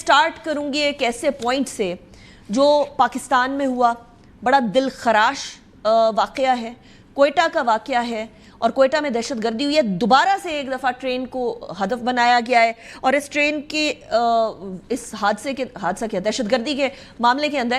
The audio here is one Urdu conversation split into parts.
سٹارٹ کروں گی ایک ایسے پوائنٹ سے جو پاکستان میں ہوا، بڑا دل خراش واقعہ ہے، کوئٹہ کا واقعہ ہے، اور کوئٹہ میں دہشت گردی ہوئی ہے، دوبارہ سے ایک دفعہ ٹرین کو ہدف بنایا گیا ہے، اور اس ٹرین کے اس حادثہ کے دہشت گردی کے معاملے کے اندر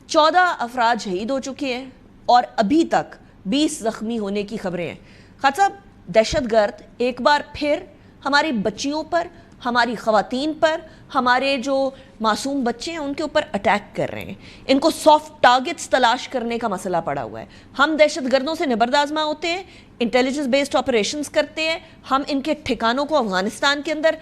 14 افراد شہید ہو چکے ہیں اور ابھی تک 20 زخمی ہونے کی خبریں ہیں۔ خالد صاحب، دہشت گرد ایک بار پھر ہماری بچیوں پر، ہماری خواتین پر، ہمارے جو معصوم بچے ہیں ان کے اوپر اٹیک کر رہے ہیں، ان کو سافٹ ٹارگٹس تلاش کرنے کا مسئلہ پڑا ہوا ہے۔ ہم دہشت گردوں سے نبرد آزما ہوتے ہیں، انٹیلیجنس بیسڈ آپریشنز کرتے ہیں، ہم ان کے ٹھکانوں کو افغانستان کے اندر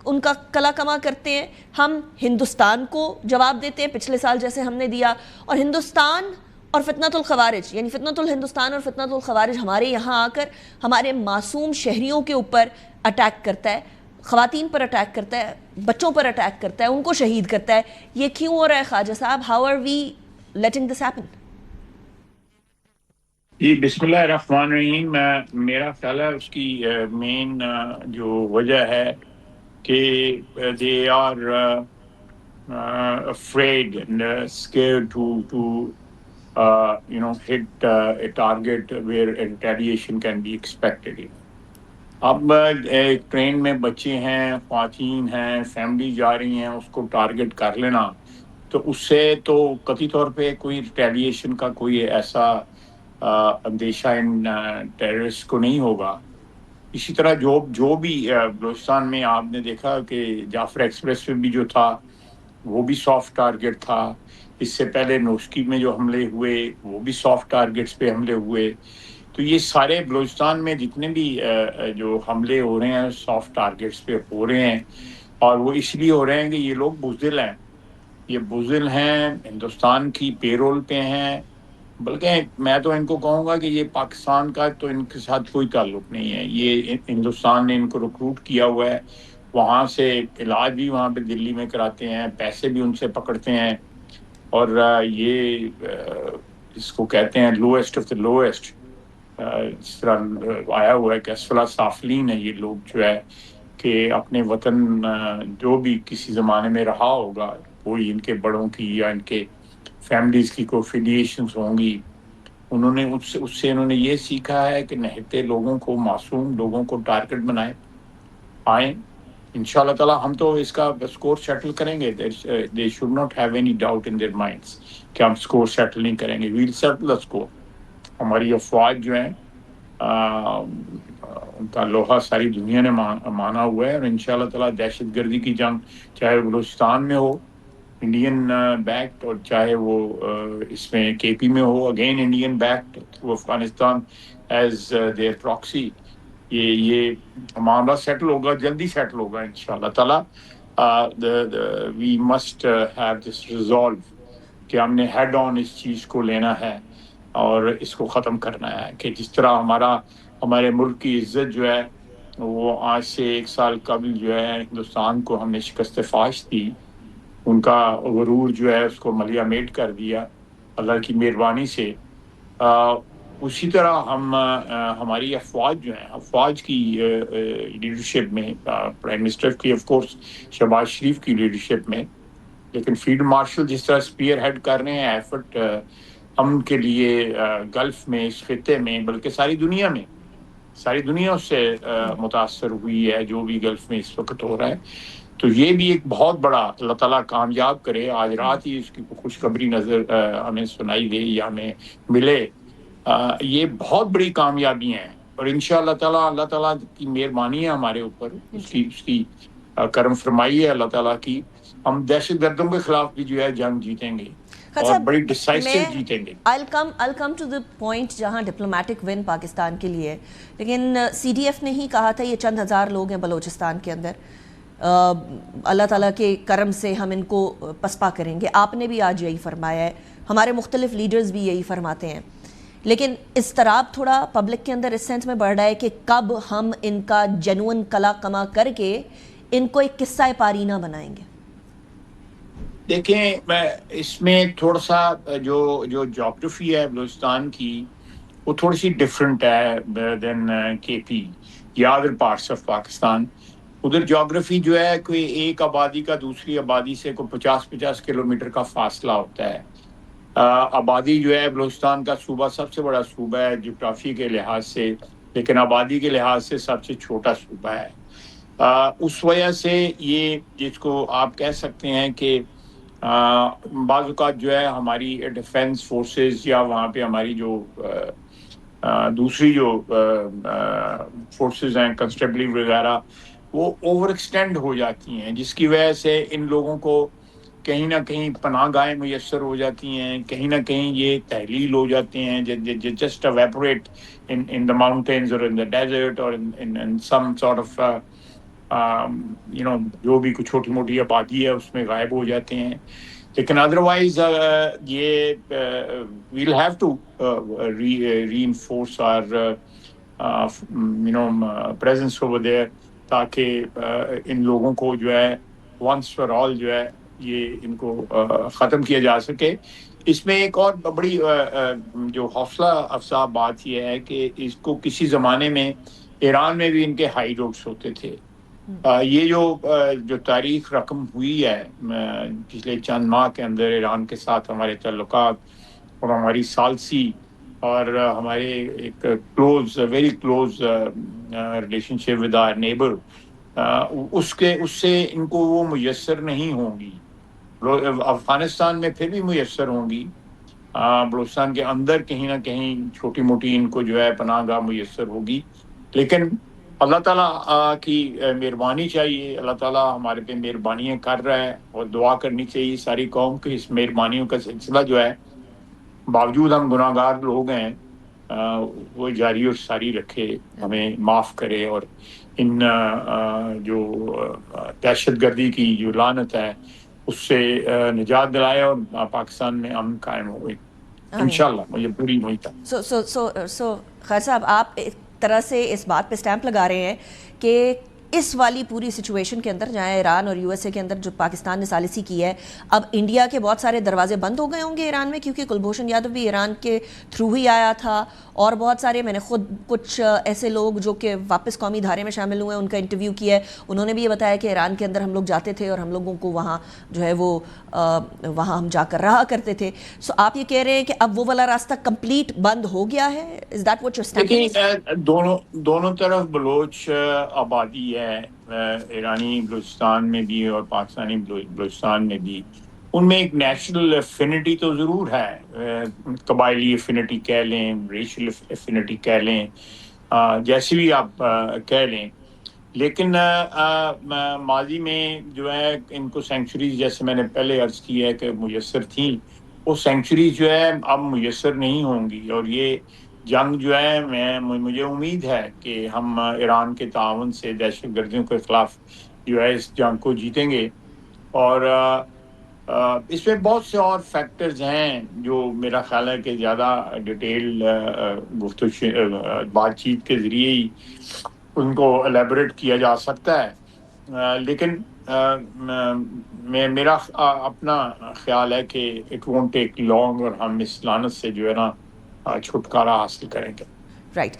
ان کا کلا کما کرتے ہیں، ہم ہندوستان کو جواب دیتے ہیں پچھلے سال جیسے ہم نے دیا، اور ہندوستان اور فتنۃ الخوارج، یعنی فتنۃ الہندوستان اور فتنۃ الخوارج ہمارے یہاں آ کر ہمارے معصوم شہریوں کے اوپر اٹیک کرتا ہے، خواتین پر اٹیک کرتا ہے، بچوں پر اٹیک کرتا ہے، ان کو شہید کرتا ہے۔ یہ کیوں ہو رہا ہے خواجہ صاحب؟ How are we letting this happen? جی بسم اللہ الرحمن الرحیم۔ میرا خیال ہے اس کی مین جو وجہ ہے کہ they are afraid and scared to hit a target where retaliation can be expected. اب ایک ٹرین میں بچے ہیں، خواتین ہیں، فیملی جا رہی ہیں، اس کو ٹارگٹ کر لینا تو اس سے تو قطعی طور پہ کوئی ریٹیلیشن کا کوئی ایسا اندیشہ ان ٹیررسٹ کو نہیں ہوگا۔ اسی طرح جو بھی بلوچستان میں آپ نے دیکھا کہ جعفر ایکسپریس میں بھی جو تھا وہ بھی سافٹ ٹارگٹ تھا، اس سے پہلے نوشکی میں جو حملے ہوئے وہ بھی سافٹ ٹارگٹس پہ حملے ہوئے، تو یہ سارے بلوچستان میں جتنے بھی جو حملے ہو رہے ہیں سافٹ ٹارگٹس پہ ہو رہے ہیں، اور وہ اس لیے ہو رہے ہیں کہ یہ لوگ بزدل ہیں، یہ بزدل ہیں، ہندوستان کی پے رول پہ ہیں، بلکہ میں تو ان کو کہوں گا کہ یہ پاکستان کا تو ان کے ساتھ کوئی تعلق نہیں ہے، یہ ہندوستان نے ان کو ریکروٹ کیا ہوا ہے، وہاں سے علاج بھی وہاں پہ دلی میں کراتے ہیں، پیسے بھی ان سے پکڑتے ہیں، اور یہ اس کو کہتے ہیں لوئسٹ آف دا لوئسٹ، اس طرح آیا ہوا ہے کہ اسفل سافلین ہے یہ لوگ، جو ہے کہ اپنے وطن جو بھی کسی زمانے میں رہا ہوگا، کوئی ان کے بڑوں کی یا ان کے فیملیز کی کوئی فیلیشنز ہوں گی، انہوں نے اس سے انہوں نے یہ سیکھا ہے کہ نہتے لوگوں کو، معصوم لوگوں کو ٹارگٹ بنائیں، آئیں انشاءاللہ تعالی ہم تو اس کا اسکور سیٹل کریں گے، they should not have any doubt in their minds کہ ہم اسکور سیٹل نہیں کریں گے، we'll settle the score۔ ہماری افواج جو ہیں ان کا لوہا ساری دنیا نے مانا ہوا ہے، اور انشاءاللہ تعالی دہشت گردی کی جنگ چاہے بلوچستان میں ہو انڈین بیکڈ، اور چاہے وہ اس میں کے پی میں ہو again Indian backed through Afghanistan as their proxy, یہ معاملہ سیٹل ہوگا، جلدی سیٹل ہوگا انشاءاللہ تعالی۔ We must have this resolve کہ ہم نے ہیڈ آن اس چیز کو لینا ہے اور اس کو ختم کرنا ہے، کہ جس طرح ہمارے ملک کی عزت جو ہے وہ آج سے 1 سال قبل جو ہے ہندوستان کو ہم نے شکست فاش دی، ان کا غرور جو ہے اس کو ملیہ میٹ کر دیا اللہ کی مہربانی سے۔ اسی طرح ہماری افواج جو ہیں، افواج کی لیڈرشپ میں، پرائم منسٹر کی آف کورس شہباز شریف کی لیڈرشپ میں، لیکن فیلڈ مارشل جس طرح اسپیئر ہیڈ کر رہے ہیں ایفرٹ امن کے لیے گلف میں، اس خطے میں، بلکہ ساری دنیا اس سے متاثر ہوئی ہے جو بھی گلف میں اس وقت ہو رہا ہے، تو یہ بھی ایک بہت بڑا اللہ تعالیٰ کامیاب کرے، آج رات ہی اس کی خوشخبری نظر ہمیں سنائی دے یا ہمیں ملے، یہ بہت بڑی کامیابی ہیں، اور انشاءاللہ تعالیٰ اللہ تعالیٰ کی مہربانی ہے ہمارے اوپر، اس کی کرم فرمائی ہے اللہ تعالیٰ کی، ہم دہشت گردوں کے خلاف بھی جو ہے جنگ جیتیں گے اور بڑی ڈیسائسو جیتیں گے۔ I'll come to the point جہاں ڈپلومیٹک ون پاکستان کے لیے، لیکن سی ڈی ایف نے ہی کہا تھا یہ چند ہزار لوگ ہیں بلوچستان کے اندر، اللہ تعالیٰ کے کرم سے ہم ان کو پسپا کریں گے، آپ نے بھی آج یہی فرمایا ہے، ہمارے مختلف لیڈرز بھی یہی فرماتے ہیں، لیکن اضطراب تھوڑا پبلک کے اندر اس سینس میں بڑھ رہا ہے کہ کب ہم ان کا جنون کلا کما کر کے ان کو ایک قصہ پاری نہ بنائیں گے۔ دیکھیں اس میں تھوڑا سا جو جغرافی ہے بلوچستان کی وہ تھوڑی سی ڈفرینٹ ہے دین کے پی یا ادر پارٹس آف پاکستان۔ ادھر جغرافی جو ہے کوئی ایک آبادی کا دوسری آبادی سے کوئی 50 کلومیٹر کا فاصلہ ہوتا ہے. آبادی جو ہے بلوچستان کا صوبہ سب سے بڑا صوبہ ہے جغرافی کے لحاظ سے، لیکن آبادی کے لحاظ سے سب سے چھوٹا صوبہ ہے. اس وجہ سے یہ جس کو آپ کہہ سکتے ہیں کہ بعض اوقات جو ہے ہماری ڈیفنس فورسز یا وہاں پہ ہماری جو دوسری جو فورسز ہیں کنسٹیبلی وغیرہ وہ اوور ایکسٹینڈ ہو جاتی ہیں، جس کی وجہ سے ان لوگوں کو کہیں نہ کہیں پناہ گاہیں میسر ہو جاتی ہیں، کہیں نہ کہیں یہ تحلیل ہو جاتے ہیں، just evaporate in the mountains or in the desert or in some sort of جو بھی کچھ چھوٹی موٹی آبادی ہے اس میں غائب ہو جاتے ہیں. لیکن ادروائز یہ we'll have to reinforce our presence over there تاکہ ان لوگوں کو جو ہے once for all جو ہے یہ ان کو ختم کیا جا سکے. اس میں ایک اور بڑی جو حوصلہ افزا بات یہ ہے کہ اس کو کسی زمانے میں ایران میں بھی ان کے ہائی روڈز ہوتے تھے. یہ جو تاریخ رقم ہوئی ہے پچھلے چند ماہ کے اندر ایران کے ساتھ ہمارے تعلقات اور ہماری ثالثی اور ہمارے ایک very close relationship with our neighbour, اس سے ان کو وہ میسر نہیں ہوں گی. افغانستان میں پھر بھی میسر ہوں گی، بلوچستان کے اندر کہیں نہ کہیں چھوٹی موٹی ان کو جو ہے پناہ گاہ میسر ہوگی. لیکن اللہ تعالیٰ کی مہربانی چاہیے، اللہ تعالیٰ ہمارے پہ مہربانیاں کر رہا ہے اور دعا کرنی چاہیے ساری قوم کی. اس مہربانیوں کا سلسلہ جو ہے باوجود ہم گناہ گار لوگ ہیں وہ جاری اور ساری رکھے، ہمیں معاف کرے اور ان جو دہشت گردی کی جو لعنت ہے اس سے نجات دلائے اور پاکستان میں امن قائم ہو گئی انشاءاللہ. مجھے پوری امید ہے. سو خیر صاحب، آپ ایک طرح سے اس بات پہ سٹیمپ لگا رہے ہیں کہ اس والی پوری سچویشن کے اندر جہاں ایران اور یو ایس اے کے اندر جو پاکستان نے ثالثی کی ہے، اب انڈیا کے بہت سارے دروازے بند ہو گئے ہوں گے ایران میں، کیونکہ کلبھوشن یادو بھی ایران کے تھرو ہی آیا تھا اور بہت سارے میں نے خود کچھ ایسے لوگ جو کہ واپس قومی دھارے میں شامل ہوئے ان کا انٹرویو کیا ہے، انہوں نے بھی یہ بتایا کہ ایران کے اندر ہم لوگ جاتے تھے اور ہم لوگوں کو وہاں جو ہے وہ وہاں ہم جا کر رہا کرتے تھے. سو آپ یہ کہہ رہے ہیں کہ اب وہ والا راستہ کمپلیٹ بند ہو گیا ہے؟ Is that what you are stamping? دونوں طرف بلوچ آبادی ہے، ایرانی بلوچستان میں بھی اور پاکستانی بلوچستان میں بھی. ان میں ایک نیشنل افینٹی تو ضرور ہے، قبائلی افینٹی کہہ لیں، ریشل افینٹی کہہ لیں، جیسی بھی آپ کہہ لیں. لیکن ماضی میں جو ہے ان کو سینکچریز جیسے میں نے پہلے عرض کی ہے کہ میسر تھیں، وہ سینکچریز جو ہے اب میسر نہیں ہوں گی. اور یہ جنگ جو ہے مجھے امید ہے کہ ہم ایران کے تعاون سے دہشت گردیوں کے خلاف جو ہے اس جنگ کو جیتیں گے. اور اس میں بہت سے اور فیکٹرز ہیں جو میرا خیال ہے کہ زیادہ ڈیٹیل بات چیت کے ذریعے ہی ان کو الیبوریٹ کیا جا سکتا ہے. لیکن میرا اپنا خیال ہے کہ اٹ وونٹ ٹیک لانگ اور ہم اس لعنت سے جو ہے نا چھٹکارا حاصل کریں گے. رائٹ.